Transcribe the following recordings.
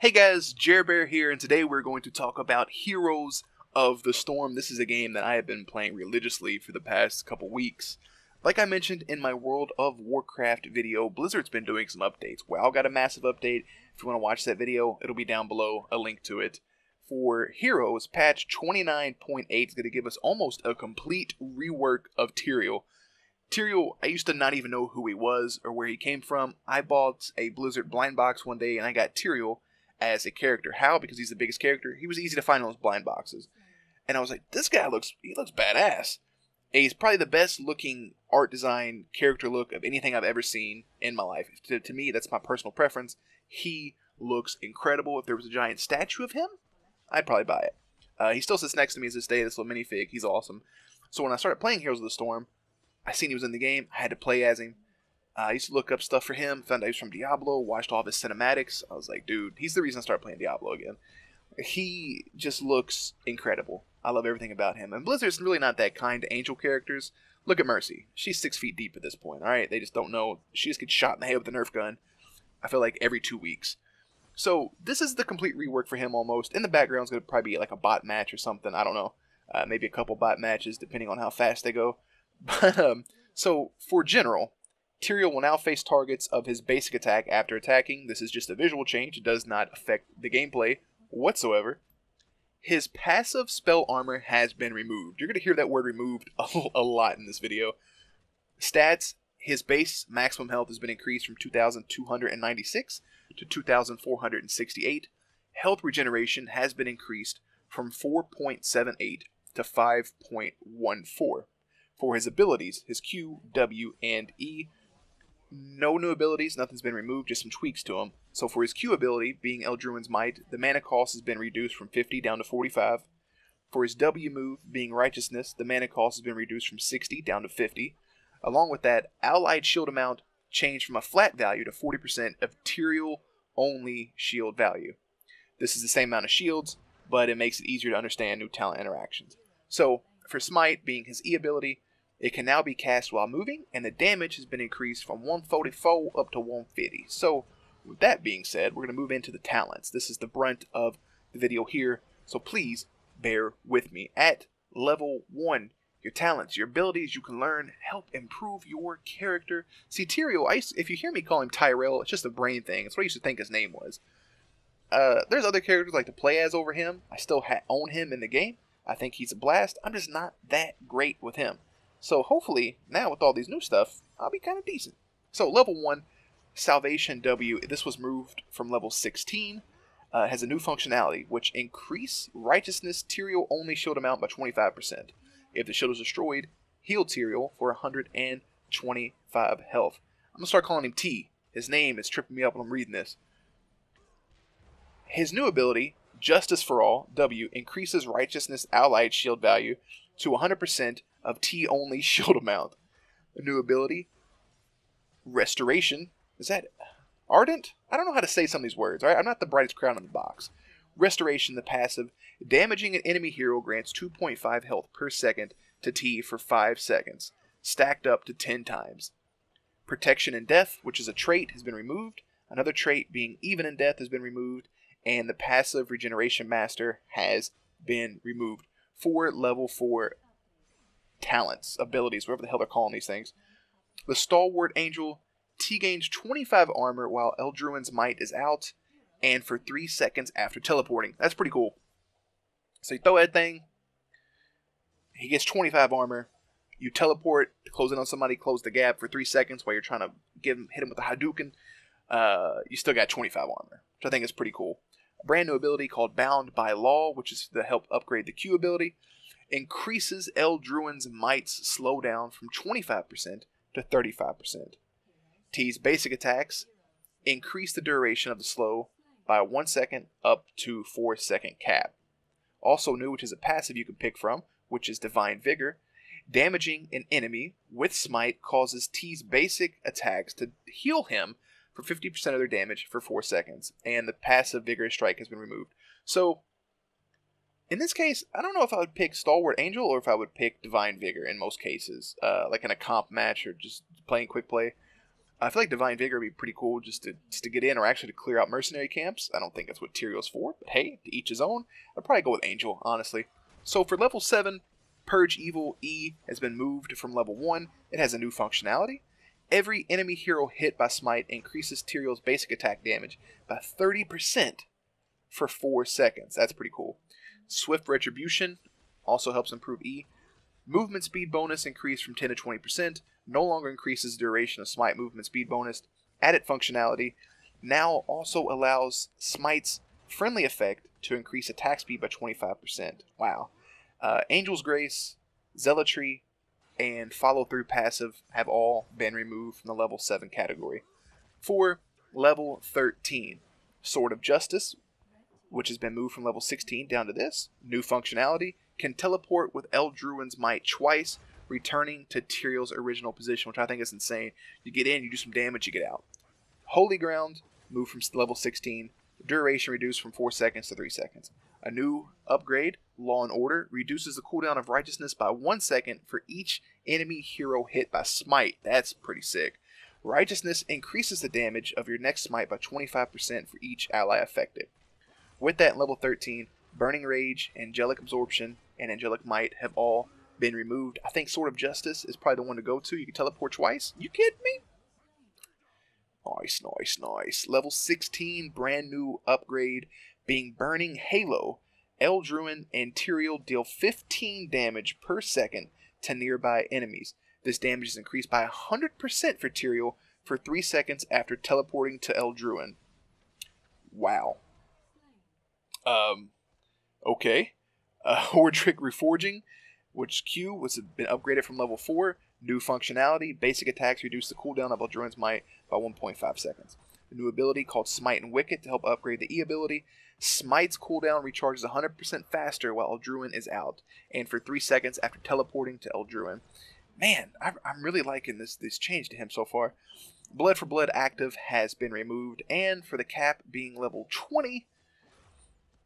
Hey guys, Bear here, and today we're going to talk about Heroes of the Storm. This is a game that I have been playing religiously for the past couple weeks. Like I mentioned in my World of Warcraft video, Blizzard's been doing some updates. WoW got a massive update. If you want to watch that video, it'll be down below, a link to it. For Heroes, patch 29.8 is going to give us almost a complete rework of Tyrael. Tyrael, I used to not even know who he was or where he came from. I bought a Blizzard blind box one day and I got Tyrael as a character. How? Because he's the biggest character. He was easy to find on those blind boxes. And I was like, this guy looks badass. And he's probably the best looking art design character look of anything I've ever seen in my life. To me, that's my personal preference. He looks incredible. If there was a giant statue of him, I'd probably buy it. He still sits next to me as this day, this little minifig. He's awesome. So when I started playing Heroes of the Storm, I seen he was in the game. I had to play as him. I used to look up stuff for him, found out he was from Diablo, watched all of his cinematics. I was like, dude, he's the reason I started playing Diablo again. He just looks incredible. I love everything about him. And Blizzard's really not that kind to angel characters. Look at Mercy. She's 6 feet deep at this point, alright? They just don't know. She just gets shot in the head with a Nerf gun, I feel like, every 2 weeks. So, this is the complete rework for him almost. In the background is going to probably be like a bot match or something. I don't know. Maybe a couple bot matches, depending on how fast they go. But, so, for General, Tyrael will now face targets of his basic attack after attacking. This is just a visual change. It does not affect the gameplay whatsoever. His passive spell armor has been removed. You're going to hear that word removed a lot in this video. Stats, his base maximum health has been increased from 2,296 to 2,468. Health regeneration has been increased from 4.78 to 5.14. For his abilities, his Q, W, and E, no new abilities, nothing's been removed, just some tweaks to them. So for his Q ability, being Eldruin's Might, the mana cost has been reduced from 50 down to 45. For his W move, being Righteousness, the mana cost has been reduced from 60 down to 50. Along with that, Allied Shield amount changed from a flat value to 40% of Tyrael-only shield value. This is the same amount of shields, but it makes it easier to understand new talent interactions. So, for Smite, being his E ability, it can now be cast while moving, and the damage has been increased from 144 up to 150. So, with that being said, we're going to move into the talents. This is the brunt of the video here, so please bear with me. At level 1, your talents, your abilities you can learn help improve your character. See, Tyrael, if you hear me call him Tyrael, it's just a brain thing. It's what I used to think his name was. There's other characters like to play as over him. I still own him in the game. I think he's a blast. I'm just not that great with him. So hopefully, now with all these new stuff, I'll be kind of decent. So level 1, Salvation W, this was moved from level 16. Has a new functionality, which increase Righteousness Tyrael only shield amount by 25%. If the shield is destroyed, heal Tyrael for 125 health. I'm going to start calling him T. His name is tripping me up when I'm reading this. His new ability, Justice for All, W, increases Righteousness allied shield value to 100% of T-only shield amount. A new ability, Restoration. Is that Ardent? I don't know how to say some of these words. Right? I'm not the brightest crown in the box. Restoration, the passive. Damaging an enemy hero grants 2.5 health per second to T for 5 seconds. Stacked up to 10 times. Protection in Death, which is a trait, has been removed. Another trait, being Even in Death, has been removed. And the passive Regeneration Master has been removed. For level 4 talents, abilities, whatever the hell they're calling these things. The Stalwart Angel, T gains 25 armor while Eldruin's Might is out, and for 3 seconds after teleporting. That's pretty cool. So you throw that thing, he gets 25 armor, you teleport, close in on somebody, close the gap for 3 seconds while you're trying to hit him with a Hadouken. You still got 25 armor, which I think is pretty cool. A brand new ability called Bound by Law, which is to help upgrade the Q ability. Increases Eldruin's Might's slowdown from 25% to 35%. T's basic attacks increase the duration of the slow by 1 second up to 4 second cap. Also new, which is a passive you can pick from, which is Divine Vigor. Damaging an enemy with Smite causes T's basic attacks to heal him for 50% of their damage for 4 seconds. And the passive Vigorous Strike has been removed. So, in this case, I don't know if I would pick Stalwart Angel or if I would pick Divine Vigor in most cases. Like in a comp match or just playing quick play. I feel like Divine Vigor would be pretty cool just to get in, or actually to clear out mercenary camps. I don't think that's what Tyrael's for, but hey, to each his own. I'd probably go with Angel, honestly. So for level 7, Purge Evil E has been moved from level 1. It has a new functionality. Every enemy hero hit by Smite increases Tyrael's basic attack damage by 30% for 4 seconds. That's pretty cool. Swift Retribution also helps improve E. Movement speed bonus increased from 10 to 20%. No longer increases the duration of Smite movement speed bonus. Added functionality. Now also allows Smite's friendly effect to increase attack speed by 25%. Wow. Angel's Grace, Zealotry, and Follow Through passive have all been removed from the level 7 category. For level 13, Sword of Justice, which has been moved from level 16 down to this. New functionality. Can teleport with Eldruin's Might twice, returning to Tyrael's original position, which I think is insane. You get in, you do some damage, you get out. Holy Ground, moved from level 16. Duration reduced from 4 seconds to 3 seconds. A new upgrade, Law and Order, reduces the cooldown of Righteousness by 1 second for each enemy hero hit by Smite. That's pretty sick. Righteousness increases the damage of your next Smite by 25% for each ally affected. With that, in level 13, Burning Rage, Angelic Absorption, and Angelic Might have all been removed. I think Sword of Justice is probably the one to go to. You can teleport twice. You kidding me? Nice, nice, nice. Level 16, brand new upgrade, being Burning Halo. Eldruin and Tyrael deal 15 damage per second to nearby enemies. This damage is increased by 100% for Tyrael for 3 seconds after teleporting to Eldruin. Wow. Okay. Hordrick Reforging, which Q was been upgraded from level 4. New functionality. Basic attacks reduce the cooldown of Eldruin's Might by 1.5 seconds. A new ability called Smite and Wicked to help upgrade the E ability. Smite's cooldown recharges 100% faster while Eldruin is out, and for 3 seconds after teleporting to Eldruin. Man, I'm really liking this change to him so far. Blood for Blood active has been removed, and for the cap being level 20,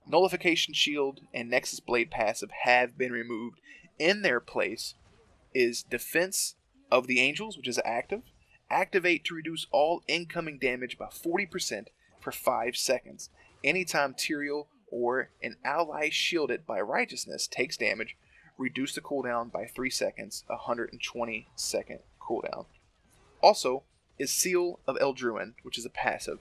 Nullification Shield and Nexus Blade passive have been removed. In their place is Defense of the Angels, which is active. Activate to reduce all incoming damage by 40% for 5 seconds. Anytime Tyrael or an ally shielded by Righteousness takes damage, reduce the cooldown by 3 seconds, 120 second cooldown. Also is Seal of Eldruin, which is a passive.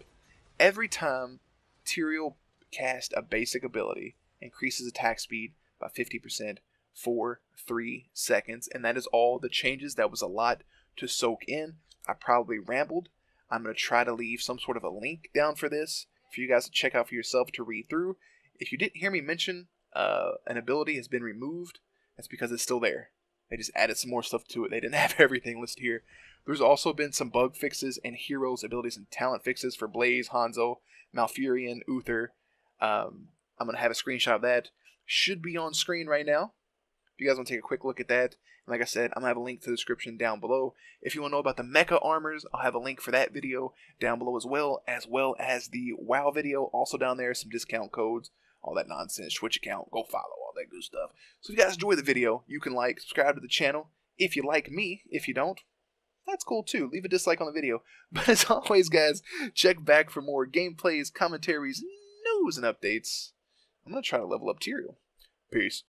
Every time Tyrael cast a basic ability, increases attack speed by 50% for 3 seconds, and that is all the changes. That was a lot to soak in. I probably rambled. I'm going to try to leave some sort of a link down for this for you guys to check out for yourself to read through. If you didn't hear me mention an ability has been removed, that's because it's still there. They just added some more stuff to it. They didn't have everything listed here. There's also been some bug fixes and heroes, abilities, and talent fixes for Blaze, Hanzo, Malfurion, Uther. I'm going to have a screenshot of that. Should be on screen right now. If you guys want to take a quick look at that. And like I said, I'm going to have a link to the description down below. If you want to know about the Mecha Armors, I'll have a link for that video down below as well as the WoW video. Also down there, some discount codes, all that nonsense. Twitch account, go follow, all that good stuff. So if you guys enjoy the video, you can like, subscribe to the channel. If you like me, if you don't, that's cool too. Leave a dislike on the video. But as always, guys, check back for more gameplays, commentaries, news, and updates. I'm going to try to level up Tyrael. Peace.